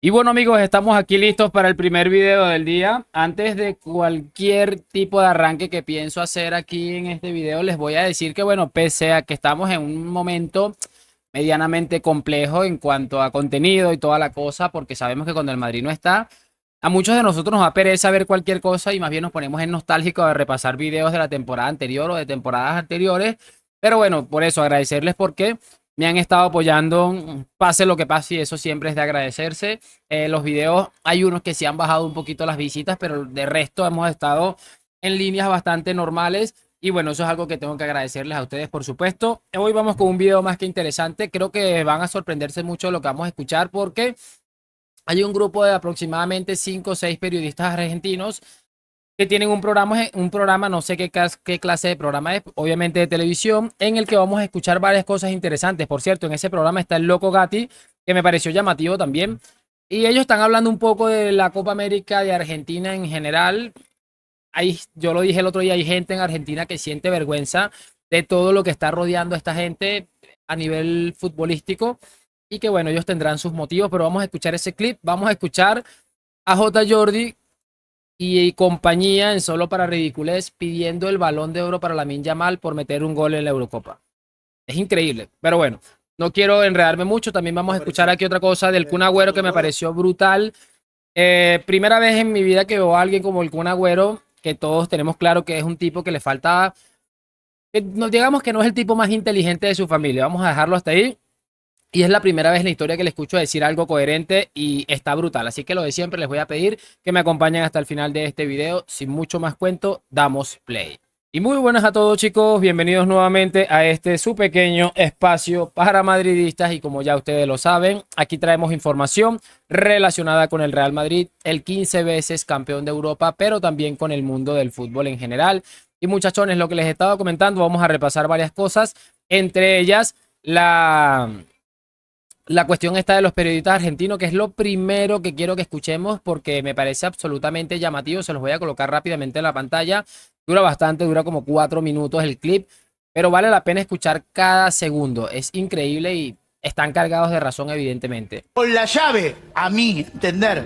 Y bueno amigos, estamos aquí listos para el primer video del día. Antes de cualquier tipo de arranque que pienso hacer aquí en este video, les voy a decir que bueno, pese a que estamos en un momento medianamente complejo en cuanto a contenido y toda la cosa, porque sabemos que cuando el Madrid no está, a muchos de nosotros nos da pereza ver cualquier cosa y más bien nos ponemos en nostálgico de repasar videos de la temporada anterior o de temporadas anteriores. Pero bueno, por eso agradecerles porque me han estado apoyando, pase lo que pase, y eso siempre es de agradecerse. Los videos, hay unos que sí han bajado un poquito las visitas, pero de resto hemos estado en líneas bastante normales. Y bueno, eso es algo que tengo que agradecerles a ustedes, por supuesto. Hoy vamos con un video más que interesante. Creo que van a sorprenderse mucho de lo que vamos a escuchar porque hay un grupo de aproximadamente 5 o 6 periodistas argentinos que tienen un programa, no sé qué clase de programa es, obviamente de televisión, en el que vamos a escuchar varias cosas interesantes. Por cierto, en ese programa está el Loco Gatti, que me pareció llamativo también. Y ellos están hablando un poco de la Copa América de Argentina en general. Yo lo dije el otro día, hay gente en Argentina que siente vergüenza de todo lo que está rodeando a esta gente a nivel futbolístico. Y que bueno, ellos tendrán sus motivos, pero vamos a escuchar ese clip, vamos a escuchar a J. Jordi y compañía en Solo para Ridiculez pidiendo el Balón de Oro para Lamine Yamal por meter un gol en la Eurocopa. Es increíble, pero bueno, no quiero enredarme mucho. También vamos a escuchar aquí otra cosa del Kun Agüero que me pareció brutal. Primera vez en mi vida que veo a alguien como el Kun Agüero, que todos tenemos claro que es un tipo que le falta, digamos que no es el tipo más inteligente de su familia, vamos a dejarlo hasta ahí. Y es la primera vez en la historia que le escucho decir algo coherente y está brutal. Así que lo de siempre, les voy a pedir que me acompañen hasta el final de este video. Sin mucho más cuento, damos play. Y muy buenas a todos, chicos, bienvenidos nuevamente a este su pequeño espacio para madridistas. Y como ya ustedes lo saben, aquí traemos información relacionada con el Real Madrid, el 15 veces campeón de Europa, pero también con el mundo del fútbol en general. Y muchachones, lo que les estaba comentando, vamos a repasar varias cosas, entre ellas la cuestión está de los periodistas argentinos, que es lo primero que quiero que escuchemos porque me parece absolutamente llamativo. Se los voy a colocar rápidamente en la pantalla. Dura bastante, dura como 4 minutos el clip, pero vale la pena escuchar cada segundo. Es increíble y están cargados de razón, evidentemente. Con la llave, a mi entender,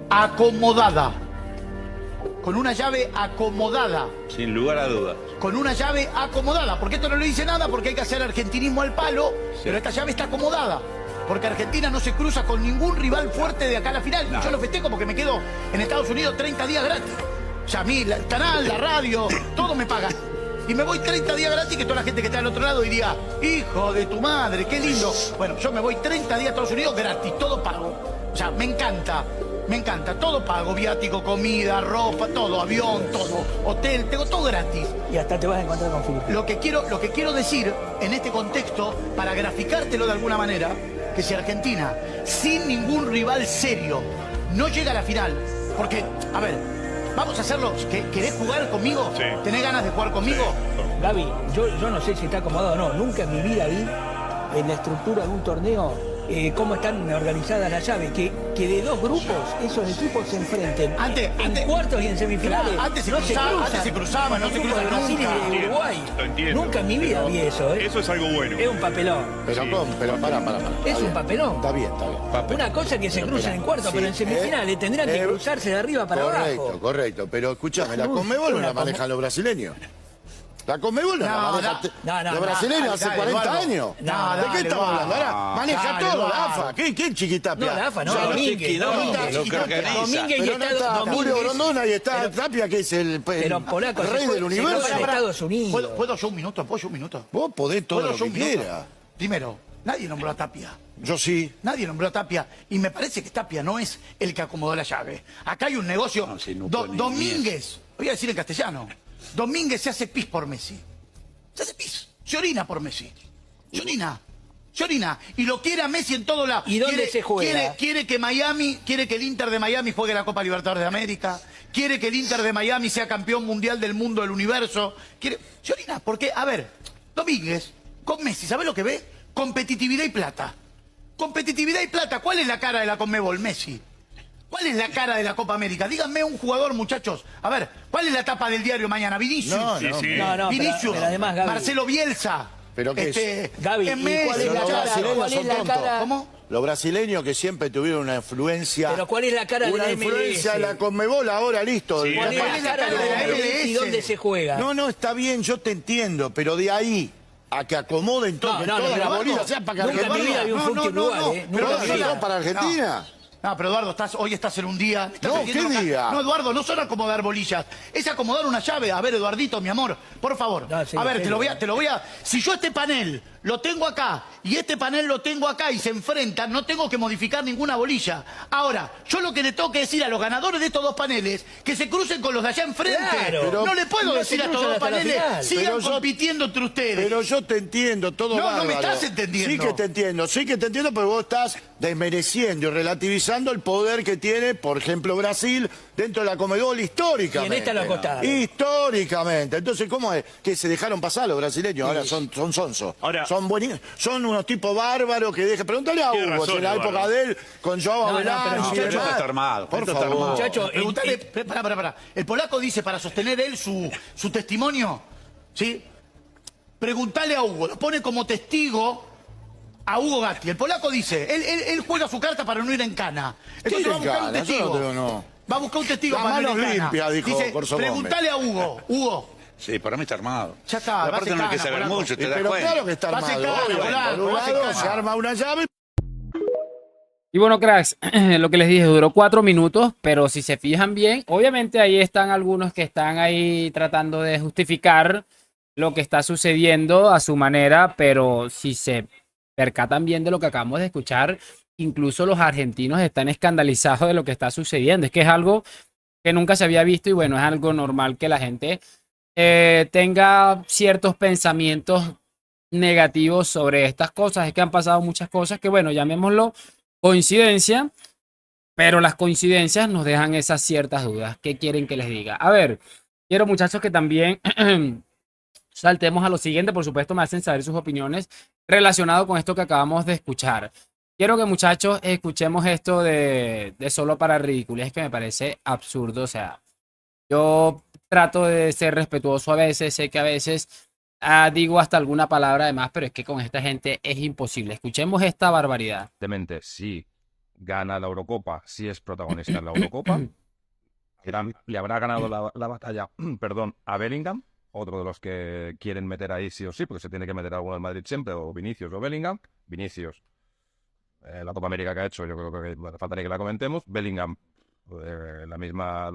acomodada. Con una llave acomodada. Sin lugar a dudas. Con una llave acomodada. Porque esto no le dice nada porque hay que hacer argentinismo al palo, sí. Pero esta llave está acomodada. Porque Argentina no se cruza con ningún rival fuerte de acá a la final. No. Yo lo festejo porque me quedo en Estados Unidos 30 días gratis. O sea, a mí, el canal, la radio, todo me pagan. Y me voy 30 días gratis, que toda la gente que está al otro lado diría, hijo de tu madre, qué lindo. Bueno, yo me voy 30 días a Estados Unidos gratis, todo pago. O sea, me encanta, todo pago, viático, comida, ropa, todo, avión, todo, hotel, tengo todo gratis. Y hasta te vas a encontrar con Filipe. Lo que quiero decir en este contexto, para graficártelo de alguna manera, que si Argentina, sin ningún rival serio, no llega a la final, porque, a ver, vamos a hacerlo, ¿querés jugar conmigo? Sí. ¿Tenés ganas de jugar conmigo? Sí. Gaby, yo no sé si está acomodado o no. Nunca en mi vida vi en la estructura de un torneo cómo están organizadas las llaves. Que de dos grupos esos equipos se enfrenten en cuartos y en semifinales. Claro, antes se cruzaban, no se cruzan Brasil nunca. y de Uruguay. Lo entiendo. Nunca en mi vida vi eso. Eso es algo bueno. Es un papelón. Pero, Sí. pero para. Es un papelón. Está bien. Una cosa es que se Pero cruzan mira, en cuartos, sí, pero en semifinales tendrán que cruzarse de arriba para abajo. Correcto. Pero escúchame, la Uf, Conmebol no la una manejan los brasileños. La Conmebol no la manejan los brasileños hace dale, 40 Eduardo. años. No, ¿De qué dale, estamos hablando? Ahora Eduardo. maneja Dale, todo la Eduardo. AFA. ¿Qué Chiquitapia? No, la AFA, no, Ya, Domínguez. no, lo que organiza. Domínguez y Pero no está Julio Domínguez. Grondona y está Tapia, que es el Polaco, rey del universo. para Estados Unidos. ¿Puedo yo un minuto? ¿Puedo yo un minuto? Vos podés todo ¿Puedo lo yo que un minuto? quieras. Primero, nadie nombró a Tapia. Yo sí. Nadie nombró a Tapia y me parece que Tapia no es el que acomodó la llave. Acá hay un negocio. No, sí, no pone Domínguez, voy a decir en castellano, Domínguez se hace pis por Messi. Se hace pis, se orina por Messi. Se orina. Y lo quiere a Messi en todo lado. ¿Y dónde se juega? Quiere que el Inter de Miami juegue la Copa Libertadores de América. Quiere que el Inter de Miami sea campeón mundial del mundo, del universo. Se orina, porque, a ver, Domínguez, con Messi, ¿sabés lo que ve? Competitividad y plata. Competitividad y plata. ¿Cuál es la cara de la Conmebol, Messi? ¿Cuál es la cara de la Copa América? Díganme un jugador, muchachos. A ver, ¿cuál es la tapa del diario mañana? Vinicius. No, Sí, sí. No, Vinicius. pero además, Gaby. Marcelo Bielsa. ¿Pero qué es? Gaby, ¿y Messi, cuál es la los cara? brasileños ¿Cuál son es la tontos. cara? ¿Cómo? los brasileños que siempre tuvieron una influencia. Pero ¿cuál es la cara de la MLS? Una influencia en la Conmebol ahora, listo. Sí, ¿Cuál es la cara de la MLS y dónde se juega? No, está bien, yo te entiendo, pero de ahí a que acomoden todo, toda la bolilla sea para que nunca en mi vida vi un fútbol igual, pero nunca en mi vida. no para Argentina. No, pero Eduardo, hoy estás en un día. No, ¿qué día? No, Eduardo, no son acomodar bolillas. Es acomodar una llave. A ver, Eduardito, mi amor, por favor. No, sí, a ver, sí, te lo voy a... Si yo este panel lo tengo acá y este panel lo tengo acá y se enfrentan, no tengo que modificar ninguna bolilla. Ahora, yo lo que le tengo que decir a los ganadores de estos dos paneles, que se crucen con los de allá enfrente. Claro, pero no le puedo no decir se a estos cruzan dos hasta la paneles, final. sigan Pero compitiendo entre ustedes. Pero yo te entiendo, todo No, no me bárbaro. estás entendiendo. Sí que te entiendo, pero vos estás desmereciendo y relativizando el poder que tiene, por ejemplo, Brasil dentro de la Conmebol históricamente. Y en esta lo acostaron. Históricamente. Entonces, ¿cómo es? Que se dejaron pasar los brasileños, ahora son sonsos. Ahora- Son son unos tipos bárbaros que dejan. Pregúntale a Tiene Hugo, razón, en la época Eduardo. de él, con Joao No, Avelange pero y muchacho, demás. está armado, Por esto está favor. armado. Muchacho, Preguntale, pará. El polaco dice, para sostener él su testimonio, ¿sí? Preguntale a Hugo, lo pone como testigo a Hugo Gatti. El polaco dice, él juega su carta para no ir en cana. Entonces va a buscar un cana? Yo testigo. no tengo, no. Va a buscar un testigo Las para no ir en manos cana. limpias, dijo Dice, Corso Gómez. preguntale a Hugo. Hugo, Sí, para mí está armado. Ya está, Aparte va a no hay que ser saber cana, mucho, te das Pero cuenta. claro que está Va a ser armado. cana, obvio. Polaco, Por un va a ser lado cana. se arma una llave. Y bueno, cracks, lo que les dije, duró 4 minutos, pero si se fijan bien, obviamente ahí están algunos que están ahí tratando de justificar lo que está sucediendo a su manera, pero si se percatan bien de lo que acabamos de escuchar, incluso los argentinos están escandalizados de lo que está sucediendo. Es que es algo que nunca se había visto y bueno, es algo normal que la gente tenga ciertos pensamientos negativos sobre estas cosas. Es que han pasado muchas cosas que bueno, llamémoslo coincidencia, pero las coincidencias nos dejan esas ciertas dudas. ¿Qué quieren que les diga? A ver, quiero muchachos que también saltemos a lo siguiente. Por supuesto, me hacen saber sus opiniones relacionado con esto que acabamos de escuchar. Quiero que muchachos escuchemos esto de solo para ridículo. Es que me parece absurdo. O sea, yo trato de ser respetuoso a veces, sé que a veces digo hasta alguna palabra de más, pero es que con esta gente es imposible. Escuchemos esta barbaridad. Evidentemente, si gana la Eurocopa, si es protagonista en la Eurocopa, le habrá ganado la batalla, perdón, a Bellingham, otro de los que quieren meter ahí sí o sí, porque se tiene que meter alguno en Madrid siempre, o Vinicius o Bellingham. Vinicius, la Copa América que ha hecho, yo creo que bueno, faltaría que la comentemos. Bellingham, la misma,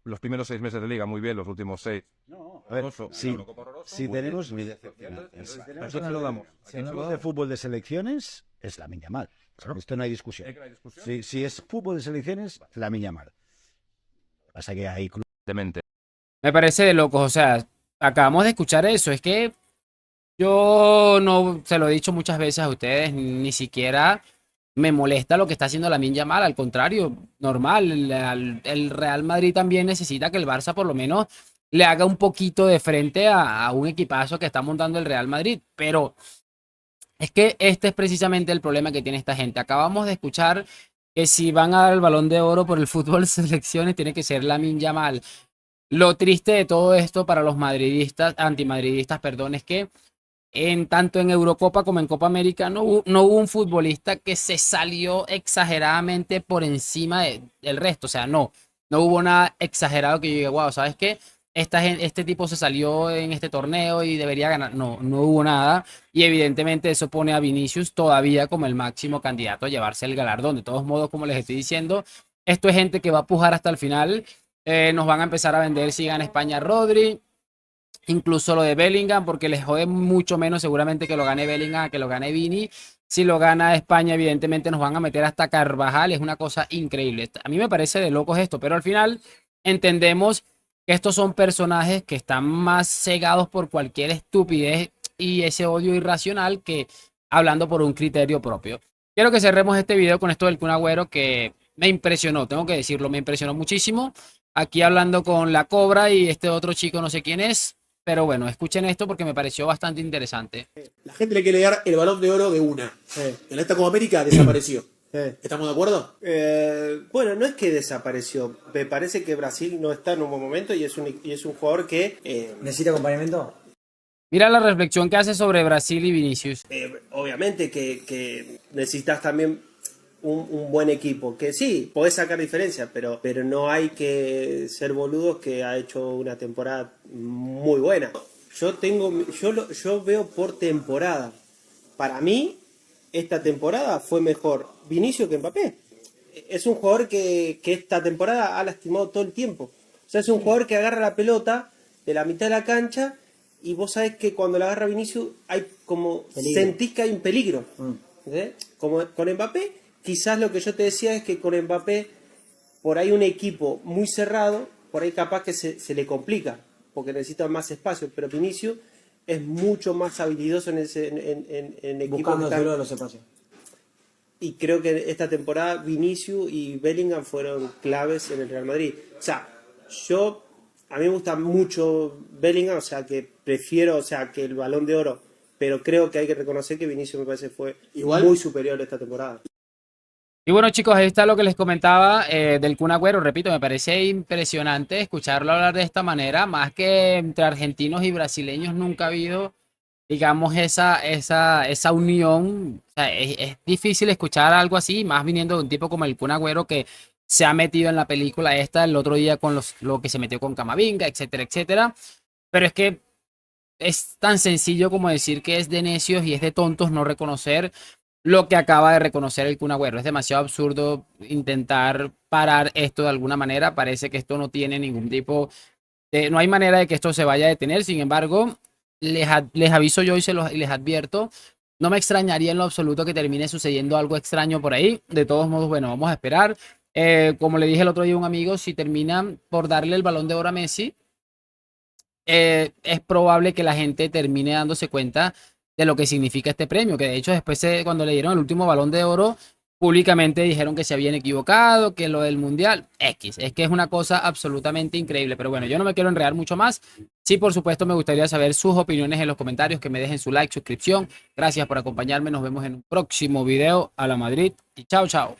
los primeros 6 meses de liga muy bien, los últimos 6. No, a ver, si tenemos muy decepcionantes. Entonces lo damos. Si hablamos de fútbol de selecciones, es Lamine Yamal. Claro. Esto no hay discusión. Si es fútbol de selecciones, Lamine Yamal. Lo que pasa es que hay Demente. Me parece de locos, o sea, acabamos de escuchar eso. Es que yo no se lo he dicho muchas veces a ustedes, ni siquiera me molesta lo que está haciendo Lamine Yamal, al contrario, normal. El Real Madrid también necesita que el Barça por lo menos le haga un poquito de frente a un equipazo que está montando el Real Madrid, pero es que este es precisamente el problema que tiene esta gente. Acabamos de escuchar que si van a dar el Balón de Oro por el fútbol selecciones tiene que ser Lamine Yamal. Lo triste de todo esto para los madridistas, antimadridistas, perdón, es que tanto en Eurocopa como en Copa América no hubo un futbolista que se salió exageradamente por encima del resto. O sea, no hubo nada exagerado que yo diga, wow, ¿sabes qué? Este tipo se salió en este torneo y debería ganar. No hubo nada. Y evidentemente eso pone a Vinicius todavía como el máximo candidato a llevarse el galardón. De todos modos, como les estoy diciendo, esto es gente que va a pujar hasta el final. Nos van a empezar a vender si gana España Rodri. Incluso lo de Bellingham, porque les jode mucho menos seguramente que lo gane Bellingham que lo gane Vini. Si lo gana España, evidentemente nos van a meter hasta Carvajal. Es una cosa increíble. A mí me parece de locos esto, pero al final entendemos que estos son personajes que están más cegados por cualquier estupidez y ese odio irracional que hablando por un criterio propio. Quiero que cerremos este video con esto del Kun Agüero, que me impresionó, tengo que decirlo, me impresionó muchísimo. Aquí hablando con la Cobra y este otro chico, no sé quién es, pero bueno, escuchen esto porque me pareció bastante interesante. La gente le quiere dar el Balón de Oro de una. En esta Copa América desapareció. ¿Estamos de acuerdo? Bueno, no es que desapareció. Me parece que Brasil no está en un buen momento y es un jugador que... ¿Necesita acompañamiento? Mira la reflexión que hace sobre Brasil y Vinicius. Obviamente que necesitas también un buen equipo. Que sí, podés sacar diferencias, pero no hay que ser boludos, que ha hecho una temporada muy buena. Yo veo por temporada. Para mí, esta temporada fue mejor Vinicius que Mbappé. Es un jugador que esta temporada ha lastimado todo el tiempo. O sea, es un jugador que agarra la pelota de la mitad de la cancha y vos sabés que cuando la agarra Vinicius hay como Peligro. sentís que hay un peligro. ¿Entendés? Como con Mbappé, quizás lo que yo te decía es que con Mbappé, por ahí un equipo muy cerrado, por ahí capaz que se le complica, porque necesita más espacio, pero Vinicius es mucho más habilidoso en equipos Buscando que el están- de los espacios. y creo que esta temporada Vinicius y Bellingham fueron claves en el Real Madrid. O sea, a mí me gusta mucho Bellingham, o sea, que prefiero, o sea, que el Balón de Oro, pero creo que hay que reconocer que Vinicius me parece fue muy superior esta temporada. Y bueno, chicos, ahí está lo que les comentaba del Kun Agüero. Repito, me parece impresionante escucharlo hablar de esta manera. Más que entre argentinos y brasileños nunca ha habido, digamos, esa unión. O sea, es difícil escuchar algo así, más viniendo de un tipo como el Kun Agüero, que se ha metido en la película esta el otro día con lo que se metió con Camavinga, etcétera, etcétera. Pero es que es tan sencillo como decir que es de necios y es de tontos no reconocer lo que acaba de reconocer el Kun Agüero. Es demasiado absurdo intentar parar esto de alguna manera. Parece que esto no tiene ningún tipo de... No hay manera de que esto se vaya a detener. Sin embargo, les aviso yo y les advierto. No me extrañaría en lo absoluto que termine sucediendo algo extraño por ahí. De todos modos, bueno, vamos a esperar. Como le dije el otro día a un amigo, si terminan por darle el Balón de Oro a Messi, es probable que la gente termine dándose cuenta de lo que significa este premio, que de hecho después cuando le dieron el último Balón de Oro, públicamente dijeron que se habían equivocado, que lo del Mundial, es que es una cosa absolutamente increíble, pero bueno, yo no me quiero enredar mucho más. Sí, por supuesto, me gustaría saber sus opiniones en los comentarios, que me dejen su like, suscripción. Gracias por acompañarme, nos vemos en un próximo video. A la Madrid y chao, chao.